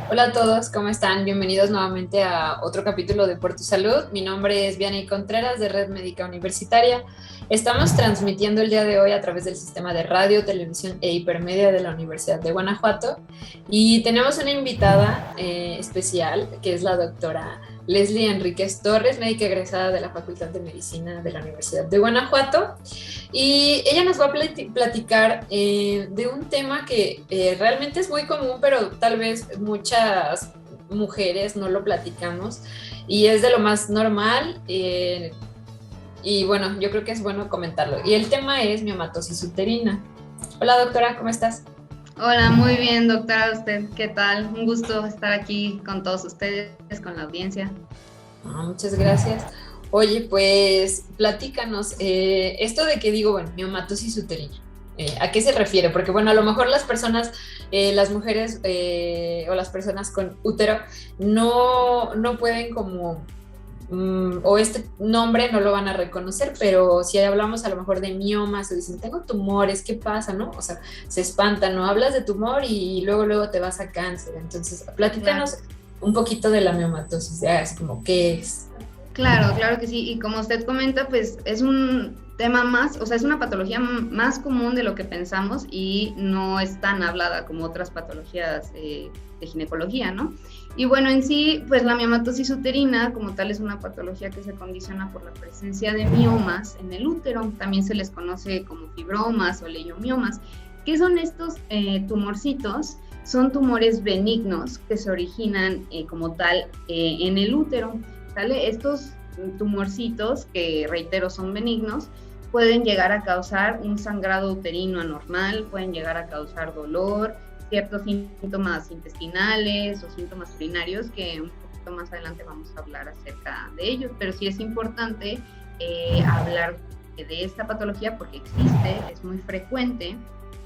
Hola a todos, ¿cómo están? Bienvenidos nuevamente a otro capítulo de Por tu Salud. Mi nombre es Vianney Contreras de Red Médica Universitaria. Estamos transmitiendo el día de hoy a través del sistema de radio, televisión e hipermedia de la Universidad de Guanajuato y tenemos una invitada especial que es la doctora Leslie Enríquez Torres, médica egresada de la Facultad de Medicina de la Universidad de Guanajuato, y ella nos va a platicar de un tema que realmente es muy común, pero tal vez muchas mujeres no lo platicamos y es de lo más normal, y bueno, yo creo que es bueno comentarlo. Y el tema es miomatosis uterina. Hola doctora, ¿cómo estás? Hola, muy bien, doctora. ¿Usted qué tal? Un gusto estar aquí con todos ustedes, con la audiencia. Muchas gracias. Oye, pues platícanos, esto de que digo, bueno, miomatosis uterina, ¿a qué se refiere? Porque bueno, a lo mejor las personas, las mujeres o las personas con útero no pueden como, o este nombre no lo van a reconocer, pero si hablamos a lo mejor de miomas o dicen, tengo tumores, ¿qué pasa, no? O sea, se espantan, ¿no? Hablas de tumor y luego te vas a cáncer. Entonces, platícanos un poquito de la miomatosis, ya es como, ¿qué es? Claro que sí. Y como usted comenta, pues es un tema más, o sea, es una patología más común de lo que pensamos y no es tan hablada como otras patologías de ginecología, ¿no? Y bueno, en sí, pues la miomatosis uterina como tal es una patología que se condiciona por la presencia de miomas en el útero. También se les conoce como fibromas o leiomiomas. ¿Qué son estos tumorcitos? Son tumores benignos que se originan como tal en el útero. ¿Sale? Estos tumorcitos, que reitero son benignos, pueden llegar a causar un sangrado uterino anormal, pueden llegar a causar dolor, ciertos síntomas intestinales o síntomas urinarios, que un poquito más adelante vamos a hablar acerca de ellos, pero sí es importante hablar de esta patología porque existe, es muy frecuente,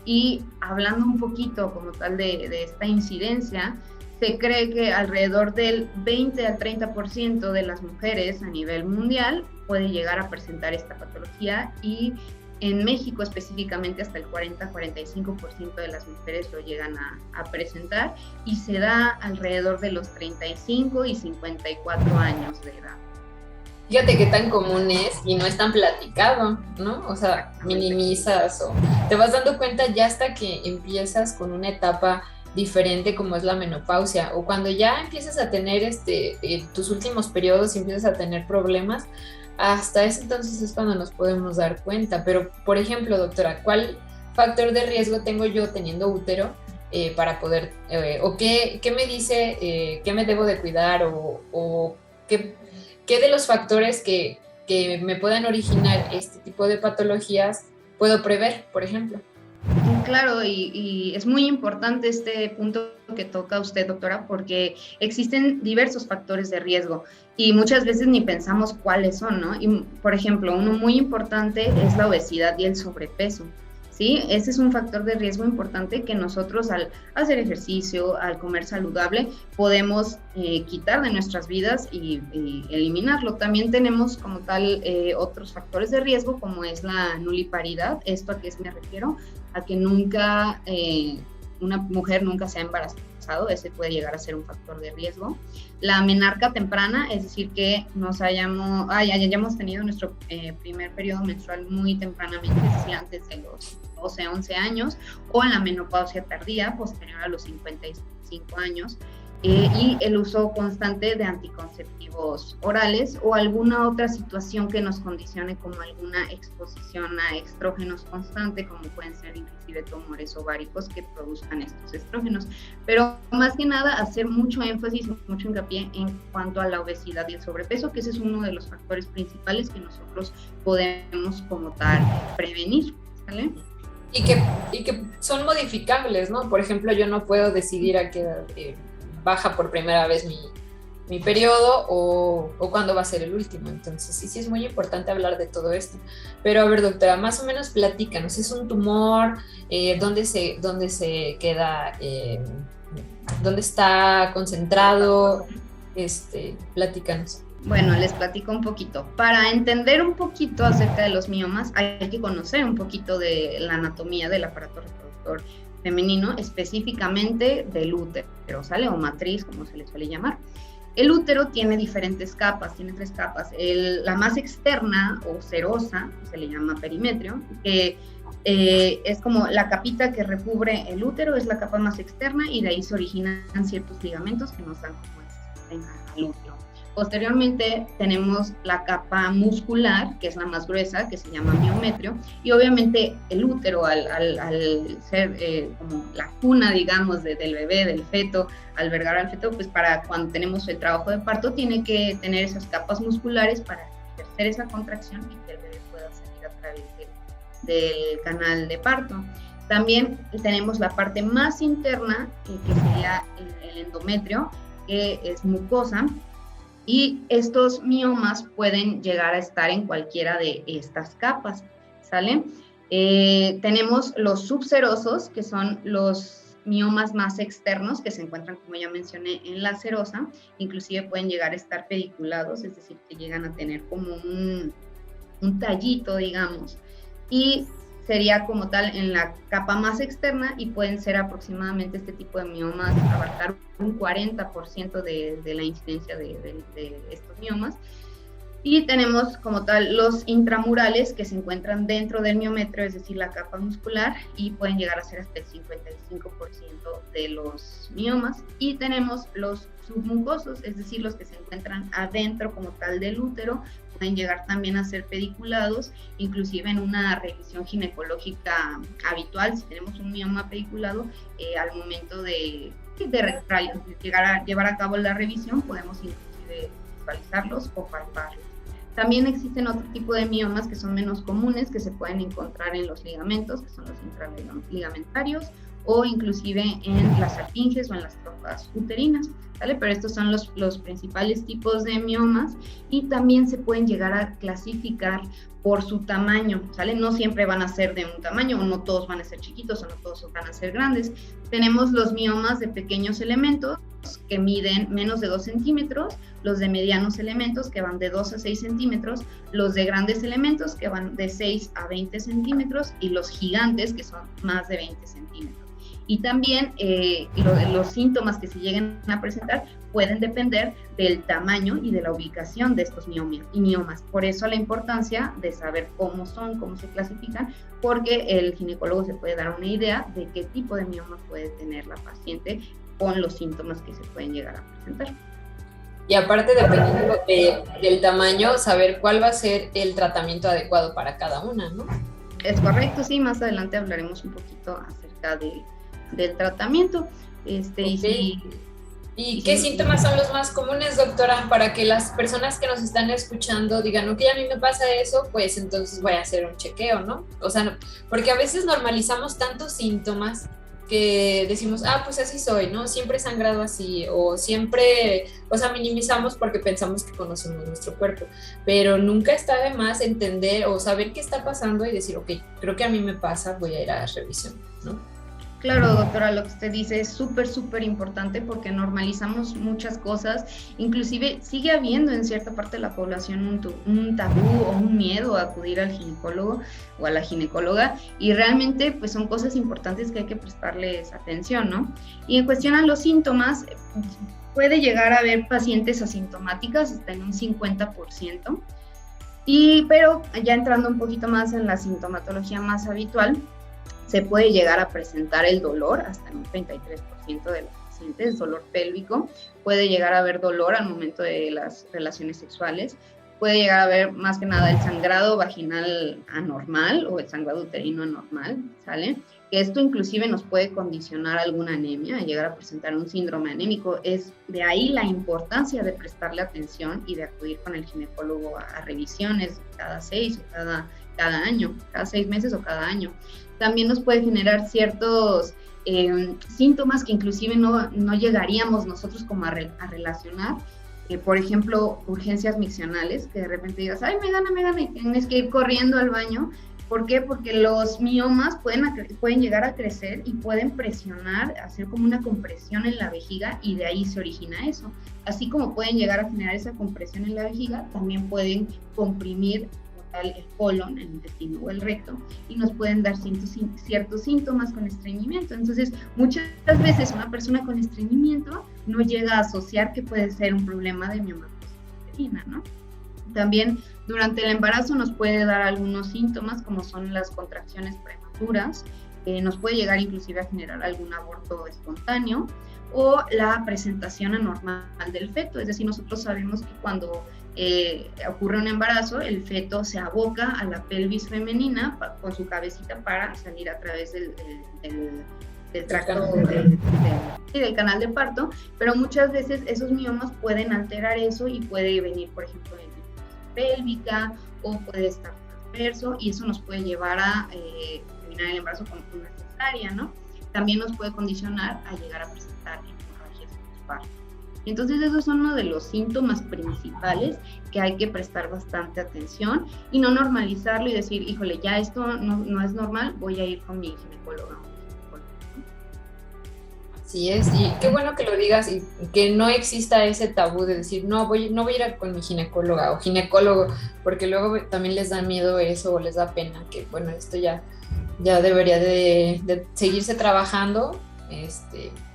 y hablando un poquito como tal de esta incidencia, se cree que alrededor del 20 al 30% de las mujeres a nivel mundial puede llegar a presentar esta patología, y en México específicamente hasta el 40-45% de las mujeres lo llegan a presentar, y se da alrededor de los 35 y 54 años de edad. Fíjate qué tan común es y no es tan platicado, ¿no? O sea, minimizas o te vas dando cuenta ya hasta que empiezas con una etapa diferente como es la menopausia, o cuando ya empiezas a tener tus últimos periodos y empiezas a tener problemas, hasta ese entonces es cuando nos podemos dar cuenta. Pero, por ejemplo, doctora, ¿cuál factor de riesgo tengo yo teniendo útero para poder, o qué me dice, qué me debo de cuidar, o qué de los factores que me puedan originar este tipo de patologías puedo prever, por ejemplo? Claro, y es muy importante este punto que toca usted, doctora, porque existen diversos factores de riesgo y muchas veces ni pensamos cuáles son, ¿no? Y, por ejemplo, uno muy importante es la obesidad y el sobrepeso, ¿sí? Ese es un factor de riesgo importante que nosotros, al hacer ejercicio, al comer saludable, podemos quitar de nuestras vidas y eliminarlo. También tenemos como tal otros factores de riesgo, como es la nuliparidad. ¿Esto a qué me refiero? A que nunca, una mujer nunca se ha embarazado. Ese puede llegar a ser un factor de riesgo. La menarca temprana, es decir, que hayamos tenido nuestro primer periodo menstrual muy tempranamente, es decir, antes de los 12, 11 años, o en la menopausia tardía, posterior a los 55 años, y el uso constante de anticonceptivos orales o alguna otra situación que nos condicione, como alguna exposición a estrógenos constante, como pueden ser inclusive tumores ováricos que produzcan estos estrógenos. Pero más que nada hacer mucho énfasis, mucho hincapié en cuanto a la obesidad y el sobrepeso, que ese es uno de los factores principales que nosotros podemos como tal prevenir, ¿vale? Y que son modificables, ¿no? Por ejemplo, yo no puedo decidir a qué edad baja por primera vez mi periodo o cuándo va a ser el último. Entonces, sí es muy importante hablar de todo esto. Pero, a ver, doctora, más o menos platícanos, ¿es un tumor? ¿Dónde se queda? ¿Dónde está concentrado? Platícanos. Bueno, les platico un poquito. Para entender un poquito acerca de los miomas, hay que conocer un poquito de la anatomía del aparato reproductor femenino, específicamente del útero, ¿sale? O matriz, como se le suele llamar. El útero tiene diferentes capas, tiene 3 capas. La más externa o serosa, se le llama perimetrio, que es como la capita que recubre el útero, es la capa más externa y de ahí se originan ciertos ligamentos que nos dan como el al útero. Posteriormente tenemos la capa muscular, que es la más gruesa, que se llama miometrio, y obviamente el útero al ser como la cuna, digamos, del bebé, del feto, albergar al feto, pues para cuando tenemos el trabajo de parto tiene que tener esas capas musculares para ejercer esa contracción y que el bebé pueda salir a través del canal de parto. También tenemos la parte más interna, que sería el endometrio, que es mucosa, y estos miomas pueden llegar a estar en cualquiera de estas capas, ¿sale? Tenemos los subserosos, que son los miomas más externos, que se encuentran, como ya mencioné, en la serosa, inclusive pueden llegar a estar pediculados, es decir, que llegan a tener como un tallito, digamos, y sería como tal en la capa más externa y pueden ser aproximadamente este tipo de miomas, abarcar un 40% de la incidencia de estos miomas. Y tenemos como tal los intramurales que se encuentran dentro del miometrio, es decir, la capa muscular, y pueden llegar a ser hasta el 55% de los miomas. Y tenemos los submucosos, es decir, los que se encuentran adentro como tal del útero, pueden llegar también a ser pediculados, inclusive en una revisión ginecológica habitual, si tenemos un mioma pediculado, al momento de llevar a cabo la revisión, podemos inclusive visualizarlos o palparlos. También existen otro tipo de miomas que son menos comunes, que se pueden encontrar en los ligamentos, que son los intraligamentarios, o inclusive en las salpinges o en las trompas uterinas, ¿vale? Pero estos son los principales tipos de miomas, y también se pueden llegar a clasificar por su tamaño, ¿sale? No siempre van a ser de un tamaño, o no todos van a ser chiquitos, o no todos van a ser grandes. Tenemos los miomas de pequeños elementos, que miden menos de 2 centímetros, los de medianos elementos, que van de 2 a 6 centímetros, los de grandes elementos, que van de 6 a 20 centímetros, y los gigantes, que son más de 20 centímetros. Y también los síntomas que se lleguen a presentar pueden depender del tamaño y de la ubicación de estos miomas. Por eso la importancia de saber cómo son, cómo se clasifican, porque el ginecólogo se puede dar una idea de qué tipo de mioma puede tener la paciente con los síntomas que se pueden llegar a presentar. Y aparte, dependiendo del tamaño, saber cuál va a ser el tratamiento adecuado para cada una, ¿no? Es correcto, sí, más adelante hablaremos un poquito acerca del tratamiento. Okay. ¿Y qué síntomas son los más comunes, doctora? Para que las personas que nos están escuchando digan, ok, a mí me pasa eso, pues entonces voy a hacer un chequeo, ¿no? O sea, no, porque a veces normalizamos tantos síntomas que decimos, pues así soy, ¿no? Siempre he sangrado así, o siempre, o sea, minimizamos porque pensamos que conocemos nuestro cuerpo, pero nunca está de más entender o saber qué está pasando y decir, ok, creo que a mí me pasa, voy a ir a la revisión, ¿no? Claro, doctora, lo que usted dice es súper importante porque normalizamos muchas cosas, inclusive sigue habiendo en cierta parte de la población un tabú o un miedo a acudir al ginecólogo o a la ginecóloga, y realmente pues son cosas importantes que hay que prestarles atención, ¿no? Y en cuestión a los síntomas, puede llegar a haber pacientes asintomáticas hasta en un 50%, pero ya entrando un poquito más en la sintomatología más habitual, se puede llegar a presentar el dolor hasta en un 33% de los pacientes, dolor pélvico, puede llegar a haber dolor al momento de las relaciones sexuales, puede llegar a haber más que nada el sangrado vaginal anormal o el sangrado uterino anormal, ¿sale? Que esto inclusive nos puede condicionar alguna anemia, llegar a presentar un síndrome anémico. Es de ahí la importancia de prestarle atención y de acudir con el ginecólogo a revisiones cada 6 o cada año, cada 6 meses o cada año. También nos puede generar ciertos síntomas que inclusive no llegaríamos nosotros como a relacionar. Por ejemplo, urgencias miccionales, que de repente digas, ay, me gana, y tienes que ir corriendo al baño. ¿Por qué? Porque los miomas pueden llegar a crecer y pueden presionar, hacer como una compresión en la vejiga, y de ahí se origina eso. Así como pueden llegar a generar esa compresión en la vejiga, también pueden comprimir el colon, el intestino o el recto, y nos pueden dar ciertos síntomas con estreñimiento. Entonces, muchas veces una persona con estreñimiento no llega a asociar que puede ser un problema de miomatosis uterina, ¿no? También durante el embarazo nos puede dar algunos síntomas, como son las contracciones prematuras, nos puede llegar inclusive a generar algún aborto espontáneo, o la presentación anormal del feto. Es decir, nosotros sabemos que cuando ocurre un embarazo, el feto se aboca a la pelvis femenina con su cabecita para salir a través del tracto del canal de parto, pero muchas veces esos miomas pueden alterar eso y puede venir, por ejemplo, en pélvica, o puede estar transverso, y eso nos puede llevar a terminar el embarazo con una cesárea, ¿no? También nos puede condicionar a llegar a presentar hemorragias postparto. Entonces esos son uno de los síntomas principales que hay que prestar bastante atención y no normalizarlo y decir, híjole, ya esto no es normal, voy a ir con mi ginecóloga. Así es, y qué bueno que lo digas y que no exista ese tabú de decir, no voy a ir con mi ginecóloga o ginecólogo, porque luego también les da miedo eso o les da pena, que bueno, esto ya debería de seguirse trabajando,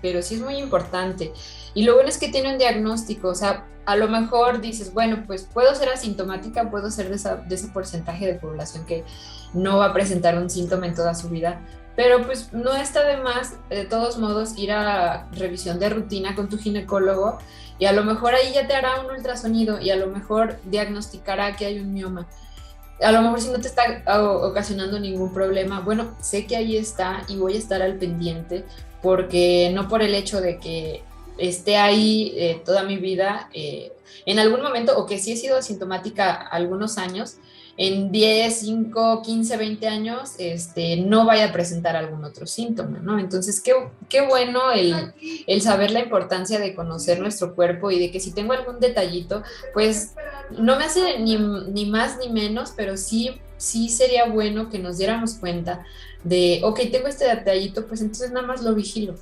pero sí es muy importante. Y lo bueno es que tiene un diagnóstico, o sea, a lo mejor dices, bueno, pues puedo ser asintomática, puedo ser de ese porcentaje de población que no va a presentar un síntoma en toda su vida, pero pues no está de más, de todos modos, ir a revisión de rutina con tu ginecólogo y a lo mejor ahí ya te hará un ultrasonido y a lo mejor diagnosticará que hay un mioma. A lo mejor si no te está ocasionando ningún problema, bueno, sé que ahí está y voy a estar al pendiente, porque no por el hecho de que esté ahí toda mi vida, en algún momento, o que sí he sido asintomática algunos años, en 10, 5, 15, 20 años, no vaya a presentar algún otro síntoma, ¿no? Entonces, qué bueno el saber la importancia de conocer nuestro cuerpo y de que si tengo algún detallito, pues no me hace ni más ni menos, pero sí sería bueno que nos diéramos cuenta de, ok, tengo este detallito, pues entonces nada más lo vigilo.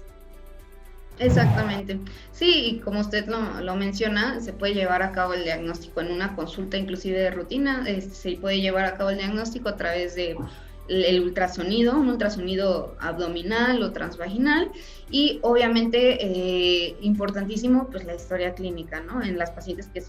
Exactamente. Sí, y como usted lo menciona, se puede llevar a cabo el diagnóstico en una consulta inclusive de rutina. Se puede llevar a cabo el diagnóstico a través de el ultrasonido, un ultrasonido abdominal o transvaginal, y obviamente importantísimo pues la historia clínica, ¿no? En las pacientes que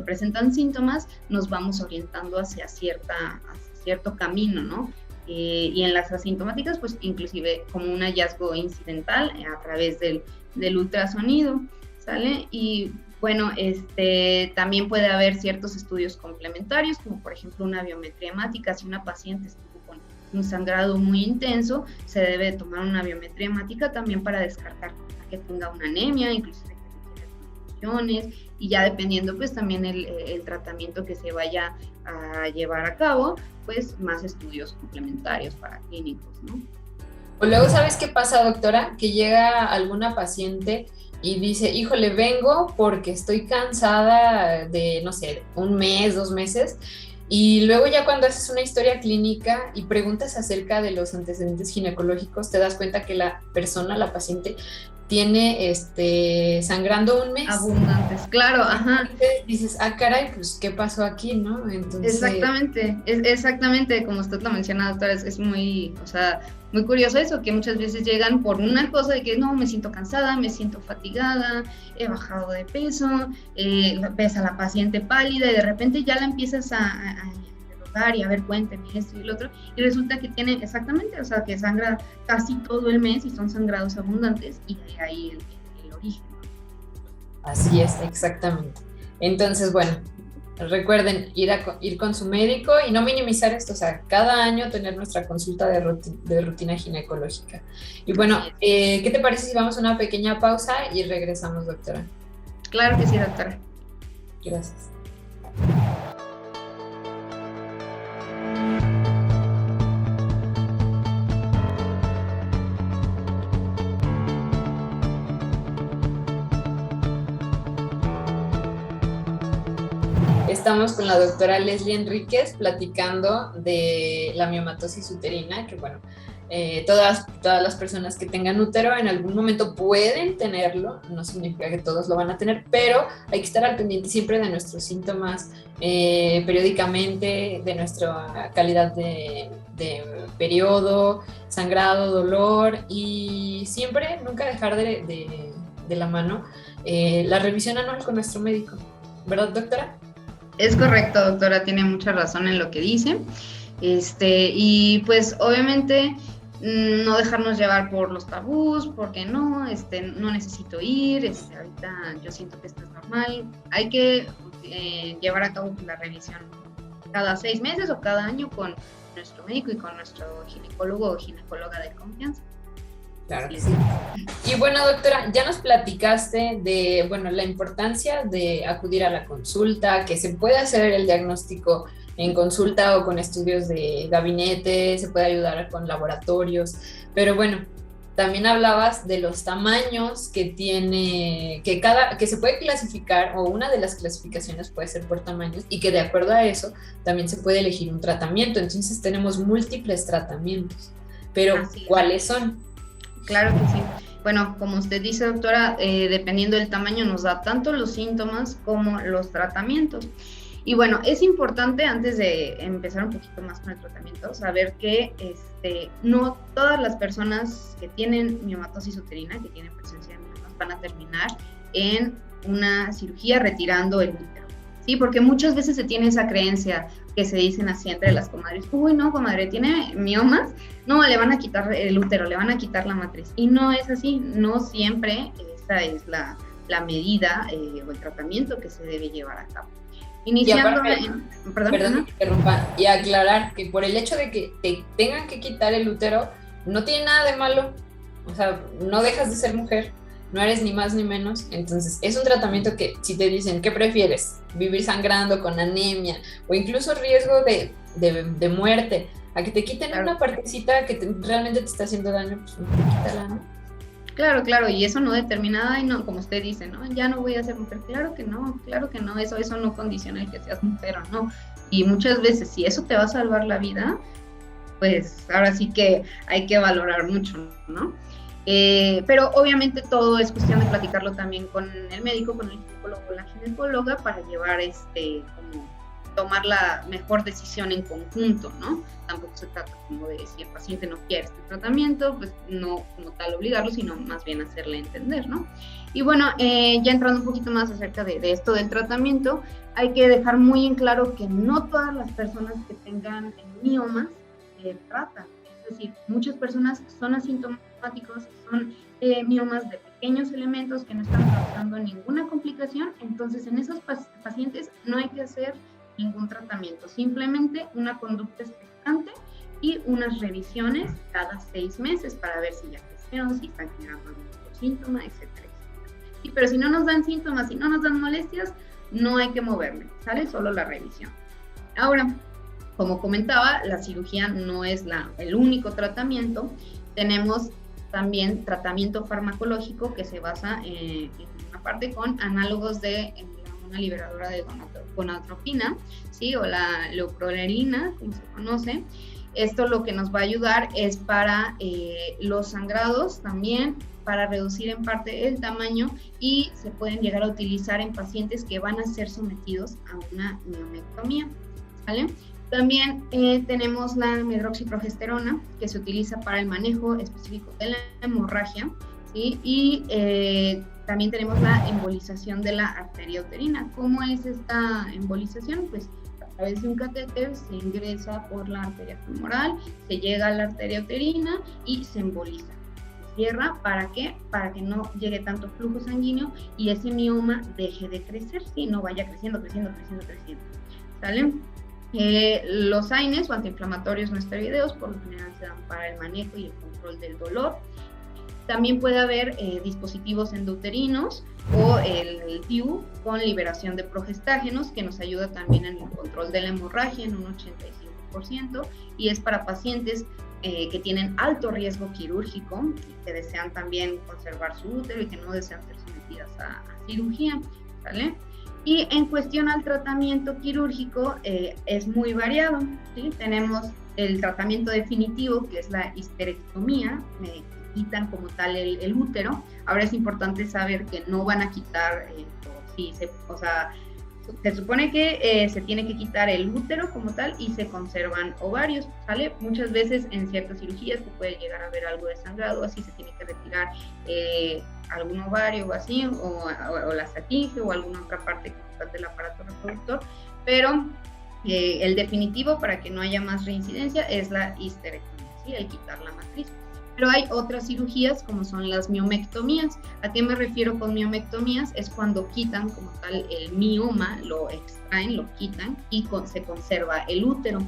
presentan síntomas, nos vamos orientando hacia cierto camino, ¿no? Y en las asintomáticas, pues inclusive como un hallazgo incidental a través del ultrasonido, ¿sale? Y bueno, también puede haber ciertos estudios complementarios, como por ejemplo una biometría hemática. Si una paciente estuvo con un sangrado muy intenso, se debe tomar una biometría hemática también para descartar que tenga una anemia, inclusive que requiera transfusiones, y ya dependiendo pues también el tratamiento que se vaya a llevar a cabo, pues más estudios complementarios para clínicos, ¿no? O luego, ¿sabes qué pasa, doctora? Que llega alguna paciente y dice, híjole, vengo porque estoy cansada de, no sé, 1 mes, 2 meses, y luego ya cuando haces una historia clínica y preguntas acerca de los antecedentes ginecológicos, te das cuenta que la paciente, tiene sangrando 1 mes. Abundantes, claro, ajá. Entonces dices, caray, pues, ¿qué pasó aquí, no? Entonces... Exactamente, como usted lo menciona, doctora, es muy, o sea, muy curioso eso, que muchas veces llegan por una cosa de que no, me siento cansada, me siento fatigada, he bajado de peso, ves a la paciente pálida y de repente ya la empiezas a y a ver, cuénteme esto y lo otro, y resulta que tiene exactamente, o sea, que sangra casi todo el mes y son sangrados abundantes, y de ahí el origen. Así es, exactamente. Entonces, bueno, recuerden ir con su médico y no minimizar esto, o sea, cada año tener nuestra consulta de rutina ginecológica. Y bueno, ¿qué te parece si vamos a una pequeña pausa y regresamos, doctora? Claro que sí, doctora. Gracias. Estamos con la doctora Leslie Enríquez platicando de la miomatosis uterina, que bueno, todas las personas que tengan útero en algún momento pueden tenerlo, no significa que todos lo van a tener, pero hay que estar al pendiente siempre de nuestros síntomas periódicamente, de nuestra calidad de periodo, sangrado, dolor, y siempre nunca dejar de la mano la revisión anual con nuestro médico. ¿Verdad, doctora? Es correcto, doctora, tiene mucha razón en lo que dice. Y pues obviamente no dejarnos llevar por los tabús, porque no necesito ir, ahorita yo siento que esto es normal. Hay que llevar a cabo la revisión cada 6 meses o cada año con nuestro médico y con nuestro ginecólogo o ginecóloga de confianza. Claro que sí. Y bueno, doctora, ya nos platicaste de, la importancia de acudir a la consulta, que se puede hacer el diagnóstico en consulta o con estudios de gabinete, se puede ayudar con laboratorios, pero bueno, también hablabas de los tamaños que tiene, que se puede clasificar, o una de las clasificaciones puede ser por tamaños, y que de acuerdo a eso también se puede elegir un tratamiento. Entonces tenemos múltiples tratamientos, pero ¿cuáles son? Claro que sí. Bueno, como usted dice, doctora, dependiendo del tamaño nos da tanto los síntomas como los tratamientos. Y bueno, es importante, antes de empezar un poquito más con el tratamiento, saber que no todas las personas que tienen miomatosis uterina, que tienen presencia de miomas, van a terminar en una cirugía retirando el útero, ¿sí? Porque muchas veces se tiene esa creencia que se dicen así entre las comadres: uy, no, comadre, ¿tiene miomas? No, le van a quitar el útero, le van a quitar la matriz. Y no es así, no siempre esa es la medida o el tratamiento que se debe llevar a cabo. Iniciando, perdón que interrumpa, y aclarar que por el hecho de que te tengan que quitar el útero, no tiene nada de malo. O sea, no dejas de ser mujer, no eres ni más ni menos. Entonces es un tratamiento que, si te dicen, ¿qué prefieres? Vivir sangrando con anemia o incluso riesgo de muerte, a que te quiten una partecita que realmente te está haciendo daño, pues quítala, ¿no? Claro, y eso no determina, ay, no, como usted dice, ¿no? Ya no voy a ser mujer. Claro que no, eso no condiciona el que seas mujer o no. Y muchas veces, si eso te va a salvar la vida, pues ahora sí que hay que valorar mucho, ¿no? Pero obviamente todo es cuestión de platicarlo también con el médico, con el ginecólogo o la ginecóloga, para llevar como tomar la mejor decisión en conjunto, ¿no? Tampoco se trata como de, si el paciente no quiere este tratamiento, pues no como tal obligarlo, sino más bien hacerle entender, ¿no? Y bueno, ya entrando un poquito más acerca de esto del tratamiento, hay que dejar muy en claro que no todas las personas que tengan miomas tratan. Es decir, muchas personas son asintomáticos, son miomas de pequeños elementos que no están causando ninguna complicación. Entonces en esos pacientes no hay que hacer ningún tratamiento, simplemente una conducta expectante y unas revisiones cada 6 meses para ver si ya crecieron, si están generando algún otro síntoma, etcétera. Sí, pero si no nos dan síntomas, si no nos dan molestias, no hay que moverle, ¿sale? Solo la revisión. Ahora, como comentaba, la cirugía no es el único tratamiento. Tenemos también tratamiento farmacológico que se basa en una parte con análogos de una liberadora de gonadotropina, ¿sí? O la leuprolirina, como se conoce. Esto lo que nos va a ayudar es para los sangrados también, para reducir en parte el tamaño, y se pueden llegar a utilizar en pacientes que van a ser sometidos a una miomectomía, ¿vale? También tenemos la medroxiprogesterona, que se utiliza para el manejo específico de la hemorragia, ¿sí? Y también tenemos la embolización de la arteria uterina. ¿Cómo es esta embolización? Pues a través de un catéter se ingresa por la arteria femoral, se llega a la arteria uterina y se emboliza. Se cierra, ¿para qué? Para que no llegue tanto flujo sanguíneo y ese mioma deje de crecer, ¿sí? No vaya creciendo. ¿Sale? Los AINES o antiinflamatorios no esteroideos por lo general se dan para el manejo y el control del dolor. También puede haber dispositivos endouterinos o el DIU con liberación de progestágenos, que nos ayuda también en el control de la hemorragia en un 85%, y es para pacientes que tienen alto riesgo quirúrgico y que desean también conservar su útero y que no desean ser sometidas a cirugía, ¿vale? Y en cuestión al tratamiento quirúrgico es muy variado, ¿sí? Tenemos el tratamiento definitivo, que es la histerectomía, quitan como tal el útero. Ahora es importante saber que no van a quitar, se supone que se tiene que quitar el útero como tal y se conservan ovarios, ¿sale? Muchas veces en ciertas cirugías se puede llegar a ver algo de sangrado, así se tiene que retirar algún ovario o así, o la faringe o alguna otra parte como tal del aparato reproductor, pero el definitivo para que no haya más reincidencia es la histerectomía, ¿sí? El quitar la matriz. Pero hay otras cirugías como son las miomectomías. ¿A qué me refiero con miomectomías? Es cuando quitan como tal el mioma, lo extraen, lo quitan y se conserva el útero.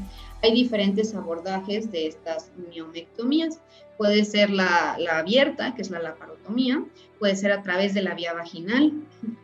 Hay diferentes abordajes de estas miomectomías. Puede ser la abierta, que es la laparotomía, puede ser a través de la vía vaginal,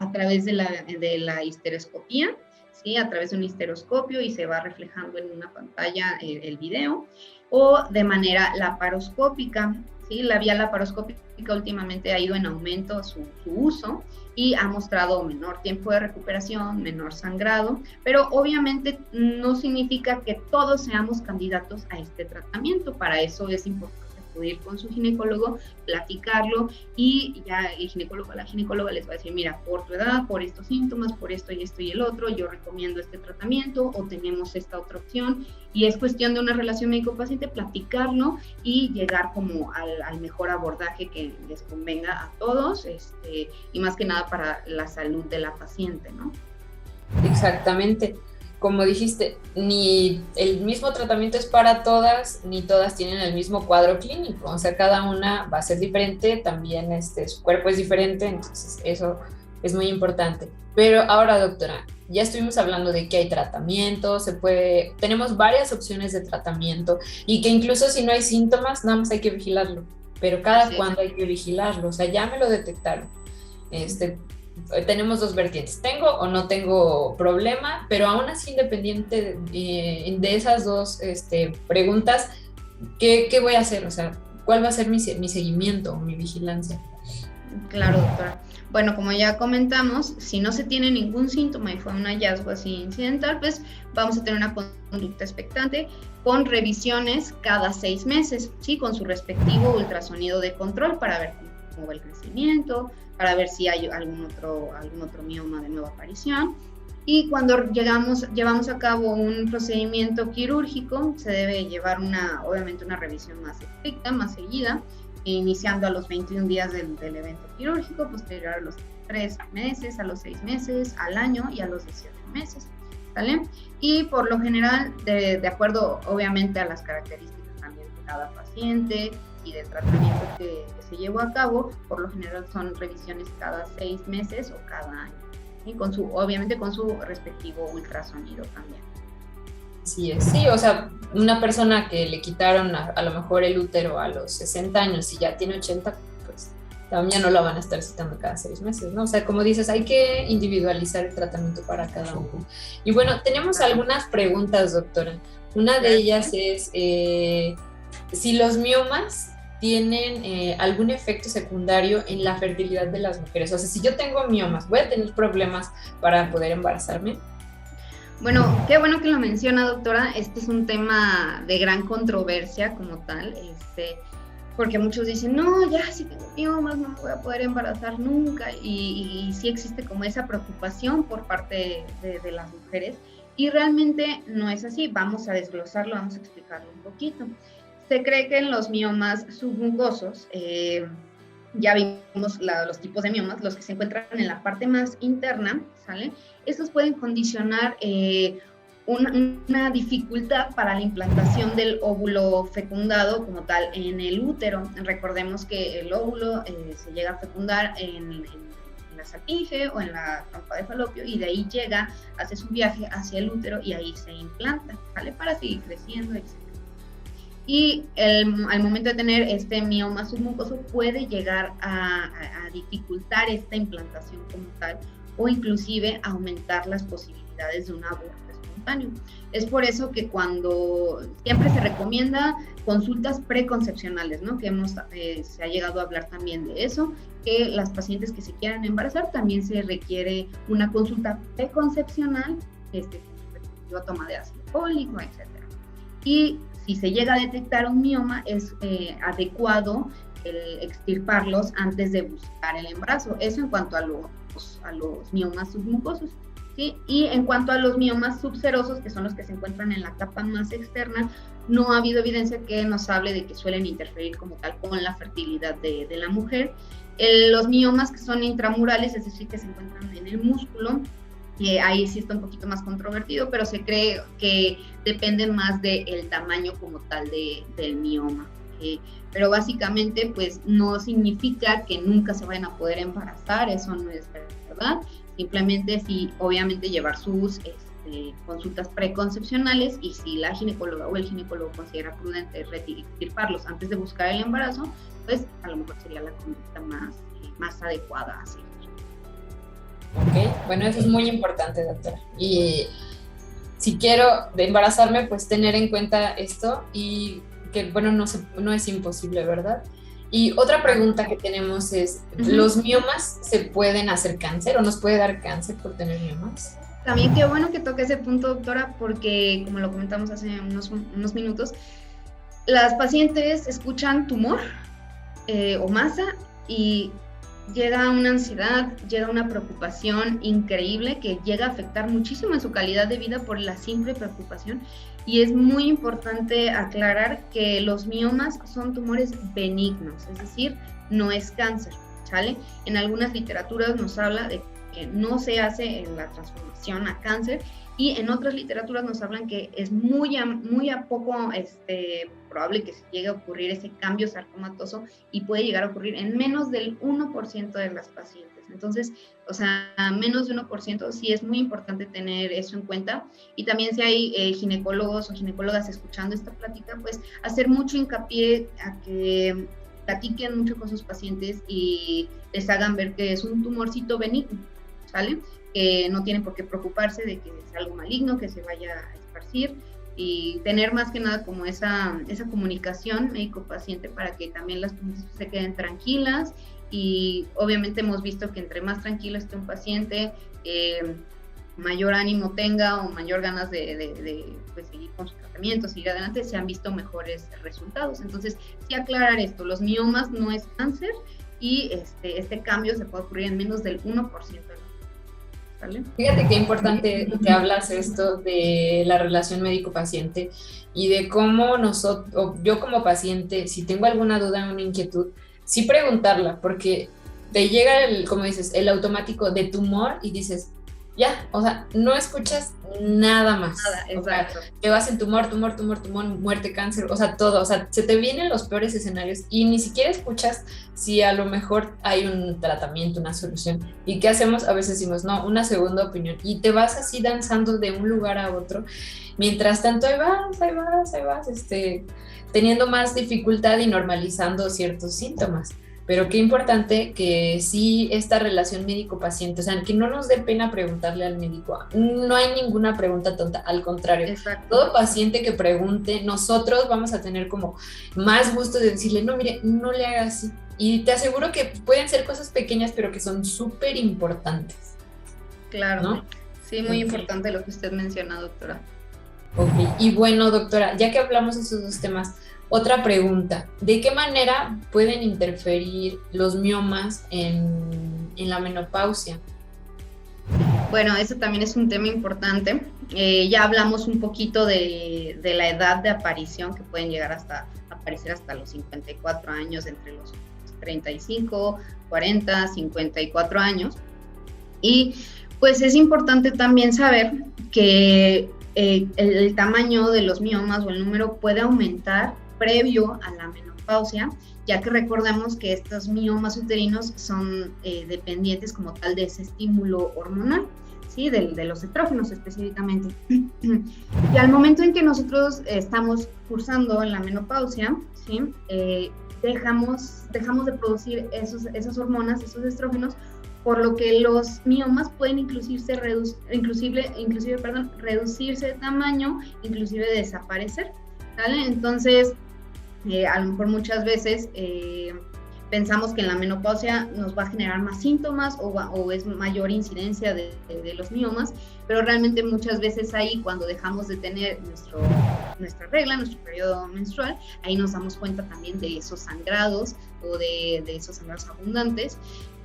a través de la histeroscopía, ¿sí? A través de un histeroscopio y se va reflejando en una pantalla el video, o de manera laparoscópica, ¿sí? La vía laparoscópica últimamente ha ido en aumento su uso y ha mostrado menor tiempo de recuperación, menor sangrado, pero obviamente no significa que todos seamos candidatos a este tratamiento. Para eso es importante acudir con su ginecólogo, platicarlo, y ya el ginecólogo, la ginecóloga les va a decir, mira, por tu edad, por estos síntomas, por esto y esto y el otro, yo recomiendo este tratamiento o tenemos esta otra opción, y es cuestión de una relación médico-paciente, platicarlo y llegar como al mejor abordaje que les convenga a todos, y más que nada para la salud de la paciente, ¿no? Exactamente. Como dijiste, ni el mismo tratamiento es para todas, ni todas tienen el mismo cuadro clínico, o sea, cada una va a ser diferente, también su cuerpo es diferente, entonces eso es muy importante. Pero ahora, doctora, ya estuvimos hablando de que hay tratamiento, tenemos varias opciones de tratamiento, y que incluso si no hay síntomas, nada más hay que vigilarlo, pero cada cuándo hay que vigilarlo, o sea, ya me lo detectaron, tenemos dos vertientes, tengo o no tengo problema, pero aún así, independiente de esas dos preguntas, ¿qué voy a hacer? O sea, ¿cuál va a ser mi seguimiento o mi vigilancia? Claro, doctora. Bueno, como ya comentamos, si no se tiene ningún síntoma y fue un hallazgo así incidental, pues vamos a tener una conducta expectante con revisiones cada 6 meses, ¿sí? Con su respectivo ultrasonido de control para ver cómo va el crecimiento, para ver si hay algún otro mioma de nueva aparición. Y cuando llevamos a cabo un procedimiento quirúrgico, se debe llevar obviamente una revisión más estricta, más seguida, iniciando a los 21 días del evento quirúrgico, posterior a los 3 meses, a los 6 meses, al año y a los 18 meses, ¿vale? Y por lo general, de acuerdo obviamente a las características también de cada paciente y del tratamiento que se llevó a cabo, por lo general son revisiones cada 6 meses o cada año, y obviamente con su respectivo ultrasonido también. Sí, o sea, una persona que le quitaron a lo mejor el útero a los 60 años y ya tiene 80, pues también no lo van a estar citando cada 6 meses, ¿no? O sea, como dices, hay que individualizar el tratamiento para cada uno. Y bueno, tenemos algunas preguntas, doctora. Una de ellas es si los miomas tienen algún efecto secundario en la fertilidad de las mujeres. O sea, si yo tengo miomas, ¿voy a tener problemas para poder embarazarme? Bueno, qué bueno que lo menciona, doctora. Este es un tema de gran controversia como tal, porque muchos dicen, no, ya si tengo miomas no me voy a poder embarazar nunca, y sí existe como esa preocupación por parte de las mujeres, y realmente no es así. Vamos a desglosarlo, vamos a explicarlo un poquito. Se cree que en los miomas submucosos, ya vimos los tipos de miomas, los que se encuentran en la parte más interna, ¿sale? Estos pueden condicionar una dificultad para la implantación del óvulo fecundado como tal en el útero. Recordemos que el óvulo se llega a fecundar en la faringe o en la trompa de falopio, y de ahí hace su viaje hacia el útero y ahí se implanta, ¿vale? Para seguir creciendo, etc. Y al momento de tener este mioma submucoso puede llegar a dificultar esta implantación como tal, o inclusive aumentar las posibilidades de un aborto espontáneo. Es por eso que siempre se recomienda consultas preconcepcionales, ¿no? Que se ha llegado a hablar también de eso, que las pacientes que se quieran embarazar también se requiere una consulta preconcepcional, toma de ácido fólico, etc. Y si se llega a detectar un mioma, es adecuado extirparlos antes de buscar el embarazo. Eso en cuanto a los miomas submucosos, ¿sí? Y en cuanto a los miomas subserosos, que son los que se encuentran en la capa más externa, no ha habido evidencia que nos hable de que suelen interferir como tal con la fertilidad de la mujer. Los miomas que son intramurales, es decir, que se encuentran en el músculo, ahí sí está un poquito más controvertido, pero se cree que depende más del tamaño como tal del mioma. Pero básicamente pues no significa que nunca se vayan a poder embarazar, eso no es verdad. Simplemente sí, obviamente llevar sus consultas preconcepcionales, y si la ginecóloga o el ginecólogo considera prudente extirparlos antes de buscar el embarazo, pues a lo mejor sería la conducta más adecuada a seguir. Ok, bueno, eso es muy importante, doctora. Y si quiero embarazarme, pues tener en cuenta esto, y que bueno, no es imposible, ¿verdad? Y otra pregunta que tenemos es, ¿los miomas se pueden hacer cáncer o nos puede dar cáncer por tener miomas? También qué bueno que toque ese punto, doctora, porque como lo comentamos hace unos minutos, las pacientes escuchan tumor o masa y llega una ansiedad, llega una preocupación increíble que llega a afectar muchísimo en su calidad de vida por la simple preocupación. Y es muy importante aclarar que los miomas son tumores benignos, es decir, no es cáncer, ¿sale? En algunas literaturas nos habla de que no se hace en la transformación a cáncer, y en otras literaturas nos hablan que es muy a poco probable que se llegue a ocurrir ese cambio sarcomatoso, y puede llegar a ocurrir en menos del 1% de las pacientes. Entonces, o sea, menos de 1%, sí es muy importante tener eso en cuenta. Y también si hay ginecólogos o ginecólogas escuchando esta plática, pues hacer mucho hincapié a que platiquen mucho con sus pacientes y les hagan ver que es un tumorcito benigno, ¿sale? Que no tienen por qué preocuparse de que es algo maligno, que se vaya a esparcir, y tener más que nada como esa comunicación médico-paciente para que también las pacientes se queden tranquilas. Y obviamente hemos visto que entre más tranquilo esté un paciente, mayor ánimo tenga o mayor ganas de pues, seguir con su tratamiento, seguir adelante, se han visto mejores resultados. Entonces, sí aclarar esto, los miomas no es cáncer, y este cambio se puede ocurrir en menos del 1% de la ¿vale? Fíjate qué importante que hablas esto de la relación médico-paciente y de cómo yo como paciente, si tengo alguna duda, una inquietud, sí preguntarla, porque te llega como dices, el automático de tumor y dices, ya, o sea, no escuchas nada más. Nada, exacto. O sea, te vas en tumor, muerte, cáncer, o sea, todo, o sea, se te vienen los peores escenarios y ni siquiera escuchas si a lo mejor hay un tratamiento, una solución. ¿Y qué hacemos? A veces decimos, no, una segunda opinión, y te vas así danzando de un lugar a otro. Mientras tanto, ahí vas, teniendo más dificultad y normalizando ciertos síntomas. Pero qué importante que sí esta relación médico-paciente, o sea, que no nos dé pena preguntarle al médico. No hay ninguna pregunta tonta, al contrario. Exacto. Todo paciente que pregunte, nosotros vamos a tener como más gusto de decirle, no, mire, no le haga así. Y te aseguro que pueden ser cosas pequeñas, pero que son súper importantes. Claro, ¿no? Sí, muy importante lo que usted menciona, doctora. Ok, y bueno, doctora, ya que hablamos de esos dos temas, otra pregunta, ¿de qué manera pueden interferir los miomas en la menopausia? Bueno, eso también es un tema importante. Ya hablamos un poquito de la edad de aparición, que pueden llegar hasta aparecer hasta los 54 años, entre los 35, 40, 54 años. Y pues es importante también saber que el tamaño de los miomas o el número puede aumentar previo a la menopausia, ya que recordemos que estos miomas uterinos son dependientes como tal de ese estímulo hormonal, ¿sí? de los estrógenos específicamente. Y al momento en que nosotros estamos cursando en la menopausia, ¿sí? dejamos de producir esas hormonas, esos estrógenos, por lo que los miomas pueden reducirse de tamaño, inclusive desaparecer, ¿vale? Entonces, a lo mejor muchas veces pensamos que en la menopausia nos va a generar más síntomas o es mayor incidencia de los miomas, pero realmente muchas veces ahí, cuando dejamos de tener nuestra regla, nuestro periodo menstrual, ahí nos damos cuenta también de esos sangrados o de esos sangrados abundantes,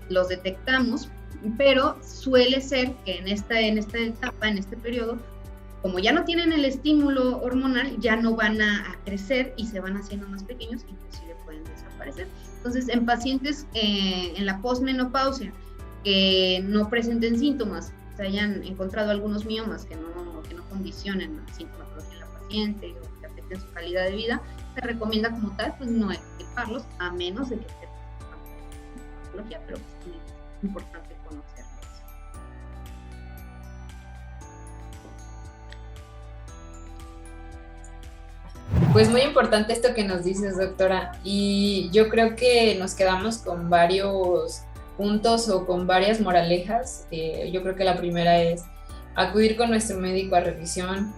los detectamos, pero suele ser que en esta etapa, en este periodo, como ya no tienen el estímulo hormonal, ya no van a crecer y se van haciendo más pequeños, inclusive pueden desaparecer. Entonces, en pacientes en la posmenopausia que no presenten síntomas, se hayan encontrado algunos miomas que no condicionen la sintomatología en la paciente o que afecten su calidad de vida, se recomienda como tal, pues no extirparlos, a menos de que esté patología, pero pues, es importante conocerlos. Pues muy importante esto que nos dices, doctora, y yo creo que nos quedamos con varios puntos o con varias moralejas. Yo creo que la primera es acudir con nuestro médico a revisión.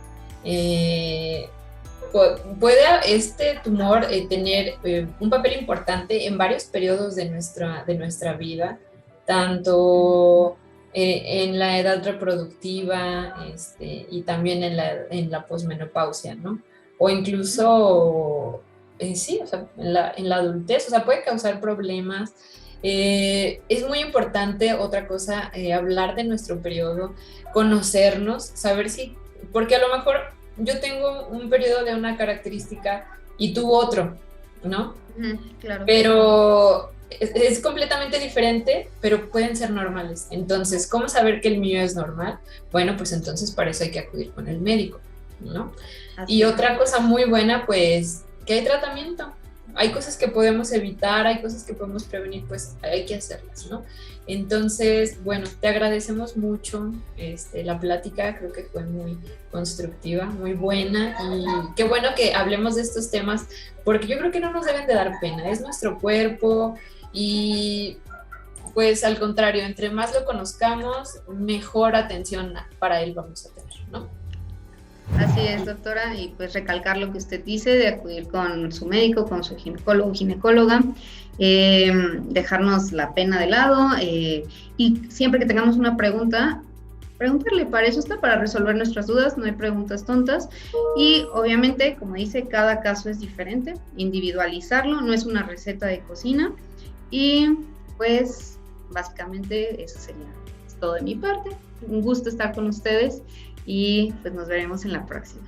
Puede este tumor tener un papel importante en varios periodos de nuestra vida, tanto en la edad reproductiva y también en la posmenopausia, ¿no? O incluso, sí, o sea, en la adultez, o sea, puede causar problemas. Es muy importante, otra cosa, hablar de nuestro periodo, conocernos, saber si, porque a lo mejor yo tengo un periodo de una característica y tú otro, ¿no? Claro. Pero es completamente diferente, pero pueden ser normales. Entonces, ¿cómo saber que el mío es normal? Bueno, pues entonces para eso hay que acudir con el médico, ¿no? Y otra cosa muy buena, pues, que hay tratamiento. Hay cosas que podemos evitar, hay cosas que podemos prevenir, pues hay que hacerlas, ¿no? Entonces, bueno, te agradecemos mucho la plática, creo que fue muy constructiva, muy buena, y qué bueno que hablemos de estos temas, porque yo creo que no nos deben de dar pena, es nuestro cuerpo y pues al contrario, entre más lo conozcamos, mejor atención para él vamos a tener, ¿no? Así es, doctora, y pues recalcar lo que usted dice de acudir con su médico, con su ginecólogo o ginecóloga, dejarnos la pena de lado, y siempre que tengamos una pregunta, preguntarle, para eso está, para resolver nuestras dudas, no hay preguntas tontas, y obviamente, como dice, cada caso es diferente, individualizarlo, no es una receta de cocina, y pues básicamente eso sería todo de mi parte. Un gusto estar con ustedes y pues nos veremos en la próxima.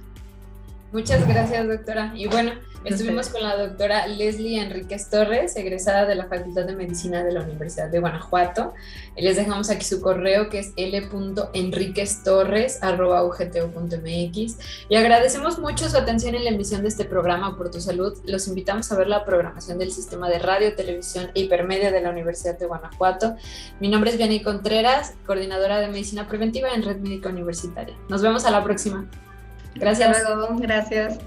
Muchas gracias, doctora. Y bueno, estuvimos con la doctora Leslie Enríquez Torres, egresada de la Facultad de Medicina de la Universidad de Guanajuato. Les dejamos aquí su correo, que es l.enriqueztorres@ugto.mx, y agradecemos mucho su atención en la emisión de este programa Por Tu Salud. Los invitamos a ver la programación del Sistema de Radio, Televisión e Hipermedia de la Universidad de Guanajuato. Mi nombre es Vianey Contreras, coordinadora de Medicina Preventiva en Red Médica Universitaria. Nos vemos a la próxima. Gracias. Hasta luego, gracias.